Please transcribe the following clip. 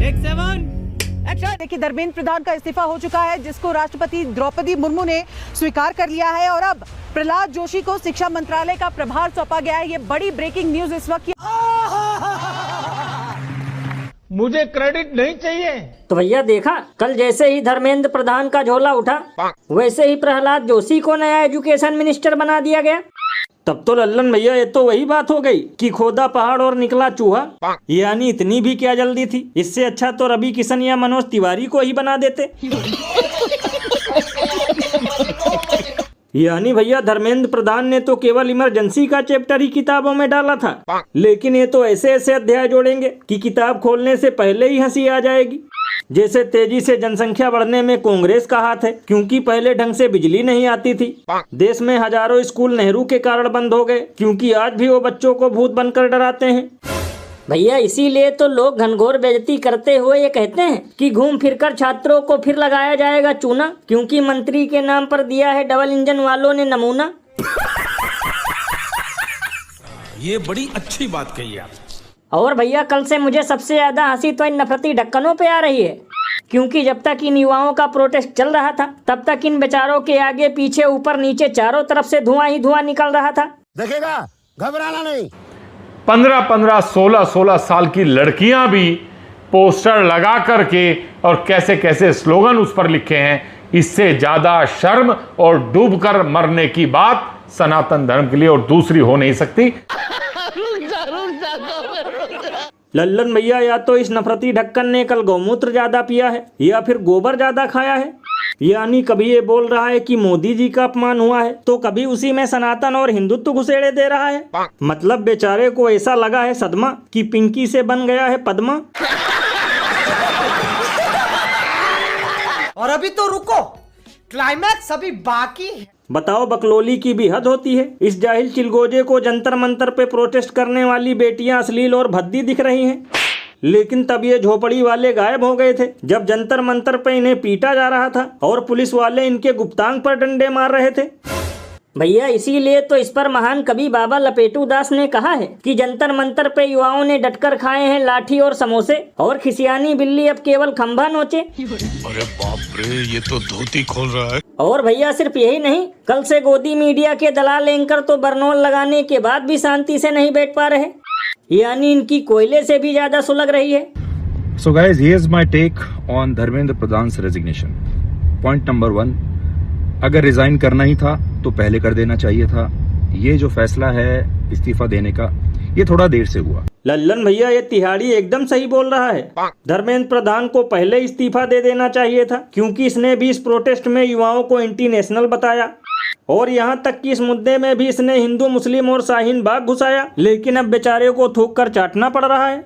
देखिए, धर्मेंद्र प्रधान का इस्तीफा हो चुका है, जिसको राष्ट्रपति द्रौपदी मुर्मू ने स्वीकार कर लिया है और अब प्रहलाद जोशी को शिक्षा मंत्रालय का प्रभार सौंपा गया है। ये बड़ी ब्रेकिंग न्यूज इस वक्त। मुझे क्रेडिट नहीं चाहिए। तो भैया देखा, कल जैसे ही धर्मेंद्र प्रधान का झोला उठा, वैसे ही प्रहलाद जोशी को नया एजुकेशन मिनिस्टर बना दिया गया। तब तो लल्लन भैया ये तो वही बात हो गई कि खोदा पहाड़ और निकला चूहा। यानी इतनी भी क्या जल्दी थी। इससे अच्छा तो रवि किशन या मनोज तिवारी को ही बना देते। यानी भैया धर्मेंद्र प्रधान ने तो केवल इमरजेंसी का चैप्टर ही किताबों में डाला था, लेकिन ये तो ऐसे ऐसे अध्याय जोड़ेंगे कि किताब खोलने से पहले ही हंसी आ जाएगी। जैसे तेजी से जनसंख्या बढ़ने में कांग्रेस का हाथ है, क्योंकि पहले ढंग से बिजली नहीं आती थी। देश में हजारों स्कूल नेहरू के कारण बंद हो गए, क्योंकि आज भी वो बच्चों को भूत बनकर डराते हैं। भैया इसीलिए तो लोग घनघोर बेइज्जती करते हुए ये कहते हैं कि घूम फिरकर छात्रों को फिर लगाया जाएगा चूना, क्योंकि मंत्री के नाम पर दिया है डबल इंजन वालों ने नमूना। ये बड़ी अच्छी बात कही आप। और भैया कल से मुझे सबसे ज्यादा हंसी तो इन नफरती ढक्कनों पे आ रही है, क्योंकि जब तक इन युवाओं का प्रोटेस्ट चल रहा था, तब तक इन बेचारों के आगे पीछे ऊपर नीचे चारों तरफ से धुआं ही धुआं निकल रहा था। देखेगा, घबराना नहीं। 15-15, 16-16 साल की लड़कियां भी पोस्टर लगा करके और कैसे कैसे स्लोगन उस पर लिखे हैं। इससे ज्यादा शर्म और डूबकर मरने की बात सनातन धर्म के लिए और दूसरी हो नहीं सकती। लल्लन भैया या तो इस नफरती ढक्कन ने कल गौमूत्र ज्यादा पिया है या फिर गोबर ज्यादा खाया है। यानी कभी ये बोल रहा है कि मोदी जी का अपमान हुआ है, तो कभी उसी में सनातन और हिंदुत्व घुसेड़े दे रहा है। मतलब बेचारे को ऐसा लगा है सदमा कि पिंकी से बन गया है पद्मा। और अभी तो रुको, क्लाइमैक्स अभी बाकी है। बताओ, बकलोली की भी हद होती है। इस जाहिल चिलगोजे को जंतर मंतर पे प्रोटेस्ट करने वाली बेटियां अश्लील और भद्दी दिख रही हैं, लेकिन तब ये झोपड़ी वाले गायब हो गए थे, जब जंतर मंतर पे इन्हें पीटा जा रहा था और पुलिस वाले इनके गुप्तांग पर डंडे मार रहे थे। भैया इसीलिए तो इस पर महान कवि बाबा लपेटू दास ने कहा है कि जंतर मंतर पे युवाओं ने डटकर खाए हैं लाठी और समोसे, और खिसियानी बिल्ली अब केवल खंभा नोचे। अरे बाप रे, ये तो धोती खोल रहा है। और भैया सिर्फ यही नहीं, कल से गोदी मीडिया के दलाल एंकर तो बरनौल लगाने के बाद भी शांति से नहीं बैठ पा रहे। यानी इनकी कोयले से भी ज्यादा सुलग रही है। So guys, here's my take on Dharmendra प्रधान's resignation. Point number 1, अगर रिजाइन करना ही था तो पहले कर देना चाहिए था। ये जो फैसला है इस्तीफा देने का, ये थोड़ा देर से हुआ। लल्लन भैया ये तिहाड़ी एकदम सही बोल रहा है। धर्मेंद्र प्रधान को पहले इस्तीफा दे देना चाहिए था, क्योंकि इसने भी इस प्रोटेस्ट में युवाओं को एंटी नेशनल बताया, और यहाँ तक कि इस मुद्दे में भी इसने हिंदू मुस्लिम और शाहीन बाग घुसाया। लेकिन अब बेचारे को थूक कर चाटना पड़ रहा है।